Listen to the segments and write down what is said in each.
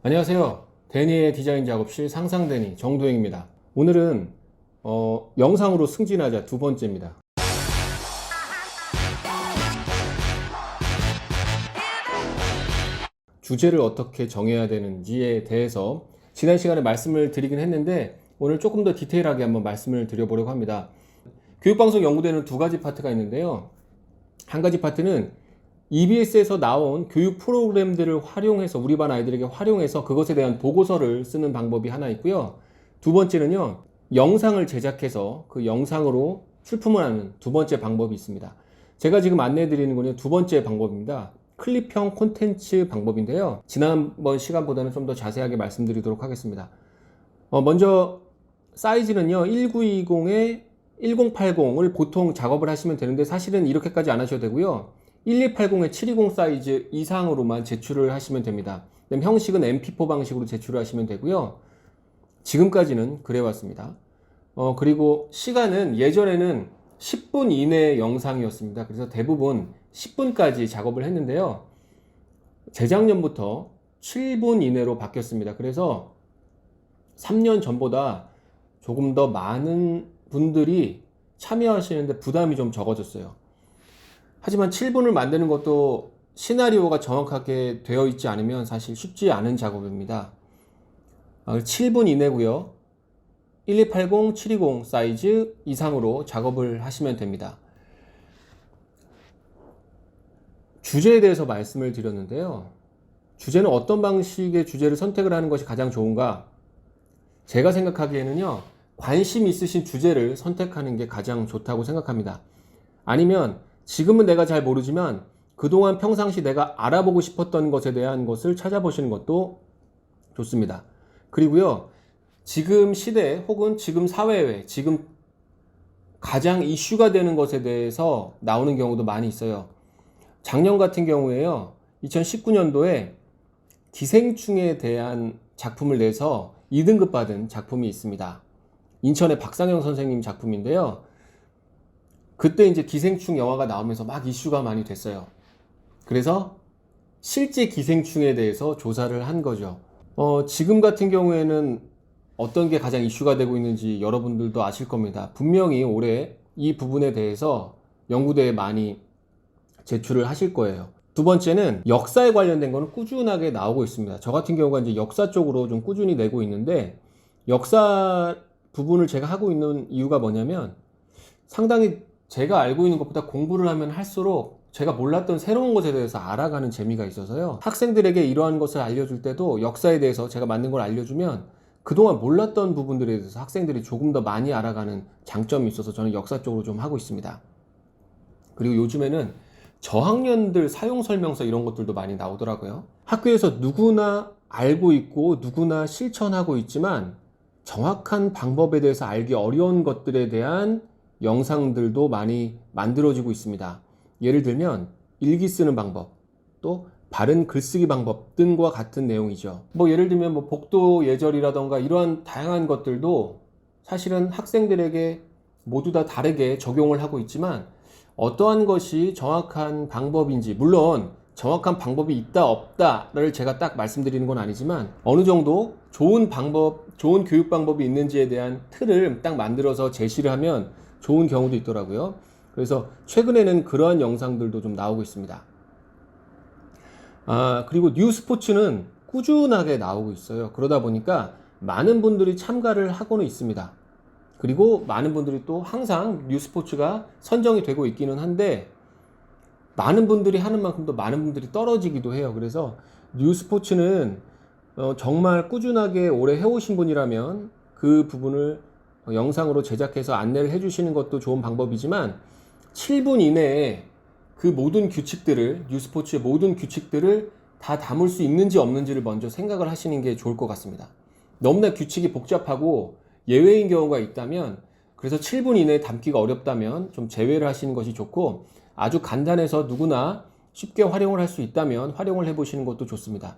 안녕하세요. 데니의 디자인 작업실 상상데니 정도행입니다. 오늘은 영상으로 승진하자 두 번째입니다. 주제를 어떻게 정해야 되는지에 대해서 지난 시간에 말씀을 드리긴 했는데 오늘 조금 더 디테일하게 한번 말씀을 드려보려고 합니다. 교육방송 연구대는 두 가지 파트가 있는데요. 한 가지 파트는 EBS에서 나온 교육 프로그램들을 활용해서 우리 반 아이들에게 활용해서 그것에 대한 보고서를 쓰는 방법이 하나 있고요. 두 번째는요, 영상을 제작해서 그 영상으로 출품을 하는 두 번째 방법이 있습니다. 제가 지금 안내해 드리는 거는 두 번째 방법입니다. 클립형 콘텐츠 방법인데요. 지난번 시간보다는 좀 더 자세하게 말씀드리도록 하겠습니다. 먼저 사이즈는요, 1920에 1080을 보통 작업을 하시면 되는데 사실은 이렇게까지 안 하셔도 되고요. 1280에 720 사이즈 이상으로만 제출을 하시면 됩니다. 형식은 MP4 방식으로 제출을 하시면 되고요. 지금까지는 그래왔습니다. 그리고 시간은 예전에는 10분 이내 영상이었습니다. 그래서 대부분 10분까지 작업을 했는데요. 재작년부터 7분 이내로 바뀌었습니다. 그래서 3년 전보다 조금 더 많은 분들이 참여하시는데 부담이 좀 적어졌어요. 하지만 7분을 만드는 것도 시나리오가 정확하게 되어 있지 않으면 사실 쉽지 않은 작업입니다. 7분 이내고요. 1280, 720 사이즈 이상으로 작업을 하시면 됩니다. 주제에 대해서 말씀을 드렸는데요. 주제는 어떤 방식의 주제를 선택을 하는 것이 가장 좋은가? 제가 생각하기에는요, 관심 있으신 주제를 선택하는 게 가장 좋다고 생각합니다. 아니면 지금은 내가 잘 모르지만 그동안 평상시 내가 알아보고 싶었던 것에 대한 것을 찾아보시는 것도 좋습니다. 그리고요, 지금 시대 혹은 지금 사회에 지금 가장 이슈가 되는 것에 대해서 나오는 경우도 많이 있어요. 작년 같은 경우에요, 2019년도에 기생충에 대한 작품을 내서 2등급 받은 작품이 있습니다. 인천의 박상영 선생님 작품인데요. 그때 이제 기생충 영화가 나오면서 막 이슈가 많이 됐어요. 그래서 실제 기생충에 대해서 조사를 한 거죠. 지금 같은 경우에는 어떤 게 가장 이슈가 되고 있는지 여러분들도 아실 겁니다. 분명히 올해 이 부분에 대해서 연구대에 많이 제출을 하실 거예요. 두 번째는 역사에 관련된 거는 꾸준하게 나오고 있습니다. 저 같은 경우가 이제 역사 쪽으로 좀 꾸준히 내고 있는데, 역사 부분을 제가 하고 있는 이유가 뭐냐면 상당히 제가 알고 있는 것보다 공부를 하면 할수록 제가 몰랐던 새로운 것에 대해서 알아가는 재미가 있어서요. 학생들에게 이러한 것을 알려줄 때도 역사에 대해서 제가 맞는 걸 알려주면 그동안 몰랐던 부분들에 대해서 학생들이 조금 더 많이 알아가는 장점이 있어서 저는 역사 쪽으로 좀 하고 있습니다. 그리고 요즘에는 저학년들 사용 설명서 이런 것들도 많이 나오더라고요. 학교에서 누구나 알고 있고 누구나 실천하고 있지만 정확한 방법에 대해서 알기 어려운 것들에 대한 영상들도 많이 만들어지고 있습니다. 예를 들면 일기 쓰는 방법, 또 바른 글쓰기 방법 등과 같은 내용이죠. 예를 들면 복도 예절이라던가 이러한 다양한 것들도 사실은 학생들에게 모두 다 다르게 적용을 하고 있지만 어떠한 것이 정확한 방법인지, 물론 정확한 방법이 있다 없다를 제가 딱 말씀드리는 건 아니지만 어느 정도 좋은 방법, 좋은 교육 방법이 있는지에 대한 틀을 딱 만들어서 제시를 하면 좋은 경우도 있더라고요. 그래서 최근에는 그러한 영상들도 좀 나오고 있습니다. 그리고 뉴스포츠는 꾸준하게 나오고 있어요. 그러다 보니까 많은 분들이 참가를 하고는 있습니다. 그리고 많은 분들이 또 항상 뉴스포츠가 선정이 되고 있기는 한데 많은 분들이 하는 만큼 또 많은 분들이 떨어지기도 해요. 그래서 뉴스포츠는 정말 꾸준하게 오래 해오신 분이라면 그 부분을 영상으로 제작해서 안내를 해주시는 것도 좋은 방법이지만 7분 이내에 그 모든 규칙들을, 뉴스포츠의 모든 규칙들을 다 담을 수 있는지 없는지를 먼저 생각을 하시는 게 좋을 것 같습니다. 너무나 규칙이 복잡하고 예외인 경우가 있다면, 그래서 7분 이내에 담기가 어렵다면 좀 제외를 하시는 것이 좋고, 아주 간단해서 누구나 쉽게 활용을 할 수 있다면 활용을 해보시는 것도 좋습니다.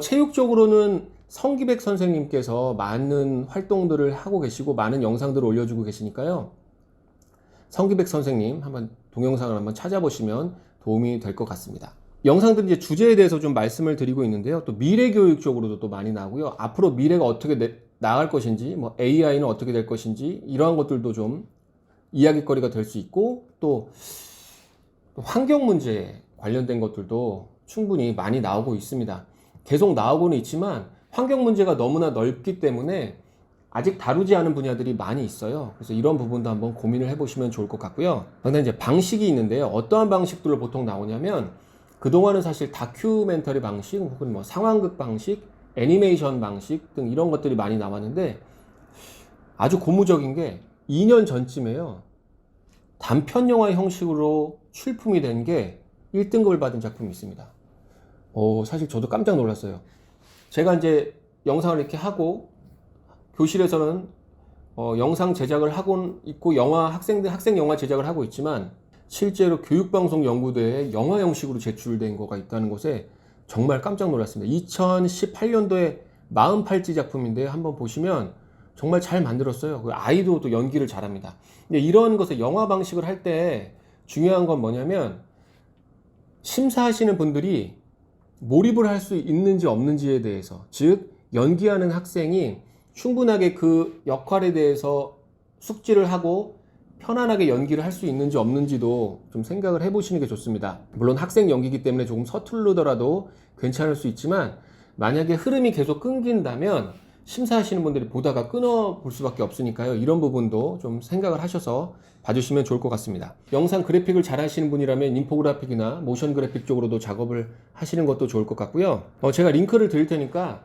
체육적으로는 성기백 선생님께서 많은 활동들을 하고 계시고 많은 영상들을 올려주고 계시니까요. 성기백 선생님 한번 동영상을 한번 찾아보시면 도움이 될 것 같습니다. 영상들 이제 주제에 대해서 좀 말씀을 드리고 있는데요. 또 미래 교육 쪽으로도 또 많이 나오고요. 앞으로 미래가 어떻게 나아갈 것인지, 뭐 AI는 어떻게 될 것인지 이러한 것들도 좀 이야기거리가 될 수 있고 또 환경 문제 관련된 것들도 충분히 많이 나오고 있습니다. 계속 나오고는 있지만 환경 문제가 너무나 넓기 때문에 아직 다루지 않은 분야들이 많이 있어요. 그래서 이런 부분도 한번 고민을 해보시면 좋을 것 같고요. 그런데 이제 방식이 있는데요. 어떠한 방식들로 보통 나오냐면 그동안은 사실 다큐멘터리 방식 혹은 뭐 상황극 방식, 애니메이션 방식 등 이런 것들이 많이 나왔는데 아주 고무적인 게 2년 전쯤에요. 단편 영화 형식으로 출품이 된 게 1등급을 받은 작품이 있습니다. 사실 저도 깜짝 놀랐어요. 제가 이제 영상을 이렇게 하고 교실에서는 영상 제작을 하고 있고 학생 영화 제작을 하고 있지만 실제로 교육방송연구대에 영화 형식으로 제출된 거가 있다는 것에 정말 깜짝 놀랐습니다. 2018년도에 48지 작품인데 한번 보시면 정말 잘 만들었어요. 아이도 또 연기를 잘합니다. 근데 이런 것에 영화 방식을 할 때 중요한 건 뭐냐면 심사하시는 분들이 몰입을 할 수 있는지 없는지에 대해서, 즉 연기하는 학생이 충분하게 그 역할에 대해서 숙지를 하고 편안하게 연기를 할 수 있는지 없는지도 좀 생각을 해보시는 게 좋습니다. 물론 학생 연기이기 때문에 조금 서툴르더라도 괜찮을 수 있지만 만약에 흐름이 계속 끊긴다면 심사하시는 분들이 보다가 끊어볼 수밖에 없으니까요. 이런 부분도 좀 생각을 하셔서 봐주시면 좋을 것 같습니다. 영상 그래픽을 잘 하시는 분이라면 인포그래픽이나 모션 그래픽 쪽으로도 작업을 하시는 것도 좋을 것 같고요. 제가 링크를 드릴 테니까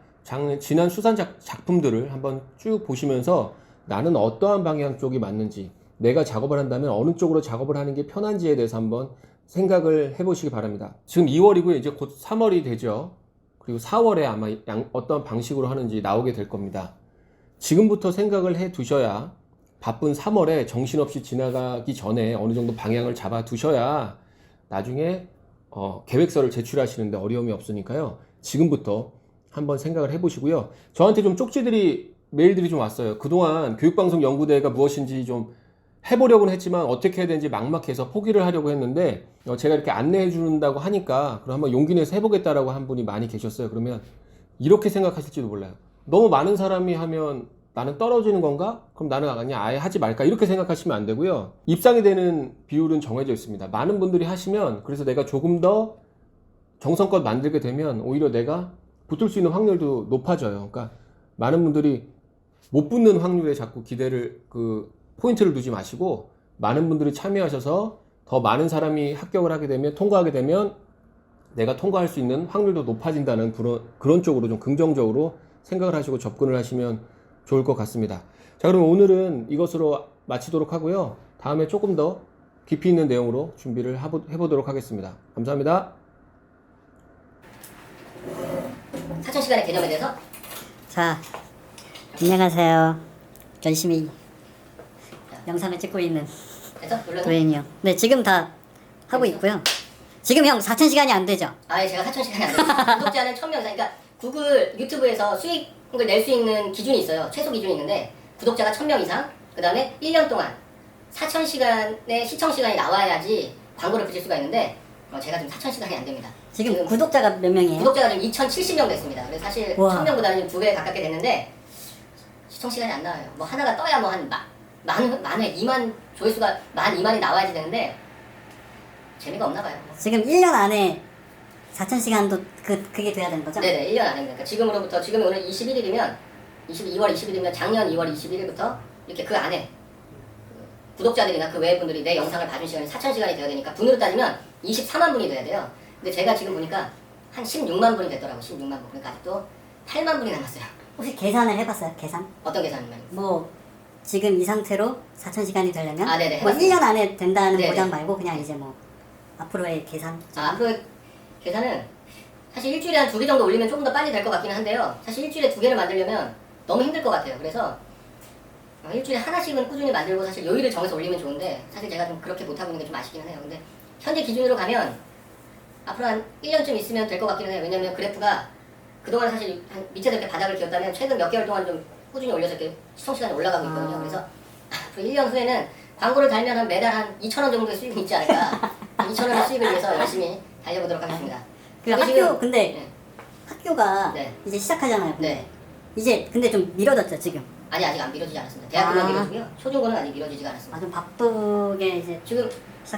지난 수상 작품들을 한번 쭉 보시면서 나는 어떠한 방향 쪽이 맞는지, 내가 작업을 한다면 어느 쪽으로 작업을 하는 게 편한지에 대해서 한번 생각을 해보시기 바랍니다. 지금 2월이고요. 이제 곧 3월이 되죠. 그리고 4월에 아마 어떤 방식으로 하는지 나오게 될 겁니다. 지금부터 생각을 해 두셔야 바쁜 3월에 정신없이 지나가기 전에 어느 정도 방향을 잡아 두셔야 나중에 계획서를 제출하시는데 어려움이 없으니까요. 지금부터 한번 생각을 해보시고요. 저한테 좀 메일들이 좀 왔어요. 그동안 교육방송연구대회가 무엇인지 좀 해보려고는 했지만 어떻게 해야 되는지 막막해서 포기를 하려고 했는데 제가 이렇게 안내해 준다고 하니까 그럼 한번 용기 내서 해보겠다라고 한 분이 많이 계셨어요. 그러면 이렇게 생각하실지도 몰라요. 너무 많은 사람이 하면 나는 떨어지는 건가? 그럼 나는 그냥 아예 하지 말까? 이렇게 생각하시면 안 되고요. 입상이 되는 비율은 정해져 있습니다. 많은 분들이 하시면 그래서 내가 조금 더 정성껏 만들게 되면 오히려 내가 붙을 수 있는 확률도 높아져요. 그러니까 많은 분들이 못 붙는 확률에 자꾸 포인트를 두지 마시고 많은 분들이 참여하셔서 더 많은 사람이 합격을 하게 되면 통과하게 되면 내가 통과할 수 있는 확률도 높아진다는 그런 쪽으로 좀 긍정적으로 생각을 하시고 접근을 하시면 좋을 것 같습니다. 자, 그럼 오늘은 이것으로 마치도록 하고요. 다음에 조금 더 깊이 있는 내용으로 준비를 해보도록 하겠습니다. 감사합니다. 4,000시간의 개념에 대해서. 자, 안녕하세요. 열심히 영상을 찍고 있는 그래서 눌러서. 도현이요. 네, 지금 다 하고 있고요. 지금 형 4,000시간이 안 되죠? 아, 제가 4,000시간이 안 돼요. 구독자는 1,000명 이상. 그러니까 구글 유튜브에서 수익을 낼 수 있는 기준이 있어요. 최소 기준이 있는데 구독자가 1,000명 이상, 그 다음에 1년 동안 4,000시간의 시청시간이 나와야지 광고를 붙일 수가 있는데 제가 지금 4,000시간이 안 됩니다. 지금 구독자가 몇 명이에요? 구독자가 지금 2,070명 됐습니다. 그래서 사실 1,000명보다는 2배 가깝게 됐는데 시청시간이 안 나와요. 뭐 하나가 떠야 뭐 한 만회 2만 조회수가 12,000이 나와야지 되는데 재미가 없나 봐요. 지금 1년 안에 4,000시간도 그게 돼야 되는 거죠? 네네, 1년 안에. 그러니까 지금으로부터, 지금이 오늘 21일이면 2월 20일이면 작년 2월 21일부터 이렇게 그 안에 구독자들이나 그 외의 분들이 내 영상을 봐준 시간이 4,000시간이 돼야 되니까 분으로 따지면 24만 분이 돼야 돼요. 근데 제가 지금 보니까 한 16만 분이 됐더라고. 16만 분. 그러니까 아직도 8만 분이 남았어요. 혹시 계산을 해봤어요? 계산? 어떤 계산이면? 뭐 지금 이 상태로 4,000시간이 되려면 네네, 뭐 해봤습니다. 1년 안에 된다는 네네. 보장 말고 그냥 이제 뭐 앞으로의 계산. 앞으로의 계산은 사실 일주일에 한 2개 정도 올리면 조금 더 빨리 될 것 같기는 한데요. 사실 일주일에 2개를 만들려면 너무 힘들 것 같아요. 그래서 일주일에 하나씩은 꾸준히 만들고 사실 요일을 정해서 올리면 좋은데 사실 제가 좀 그렇게 못하고 있는 게 좀 아쉽기는 해요. 근데 현재 기준으로 가면 앞으로 한 1년쯤 있으면 될 것 같기는 해요. 왜냐면 그래프가 그동안 사실 밑에서 이렇게 바닥을 기었다면 최근 몇 개월 동안 좀 꾸준히 올려서 이렇게 시청시간이 올라가고 있거든요. 그래서 앞으로 1년 후에는 광고를 달면 한 매달 한 2,000원 정도의 수익이 있지 않을까. 2,000원의 수익을 위해서 열심히 달려보도록 하겠습니다. 그 저도 학교 지금- 근데 네. 학교가 네. 이제 시작하잖아요. 네. 이제 근데 좀 미뤄졌죠 지금. 아니 아직 안 미뤄지지 않았습니다. 대학교만 아. 미뤄지고요. 초중고는 아직 미뤄지지가 않았습니다. 아주 바쁘게 이제 지금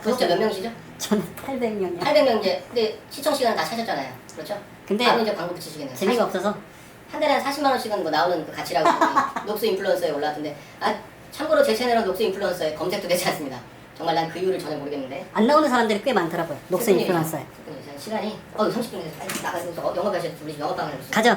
구독자 몇 명이시죠? 저는 800명이요. 800명 이제 근데 시청 시간은 다 차셨잖아요. 그렇죠? 근데 바로 이제 광고 붙이시겠네요. 재미가 없어서 한 달에 한 40만 원씩은 뭐 나오는 그 가치라고 녹스 인플루언서에 올라왔던데 참고로 제 채널은 녹스 인플루언서에 검색도 되지 않습니다. 정말 난 그 이유를 전혀 모르겠는데 안 나오는 사람들이 꽤 많더라고요. 녹색 인플루언서에. 시간이 30분 돼서 빨리 나가서 영업하셔서 우리 영업방을 가죠.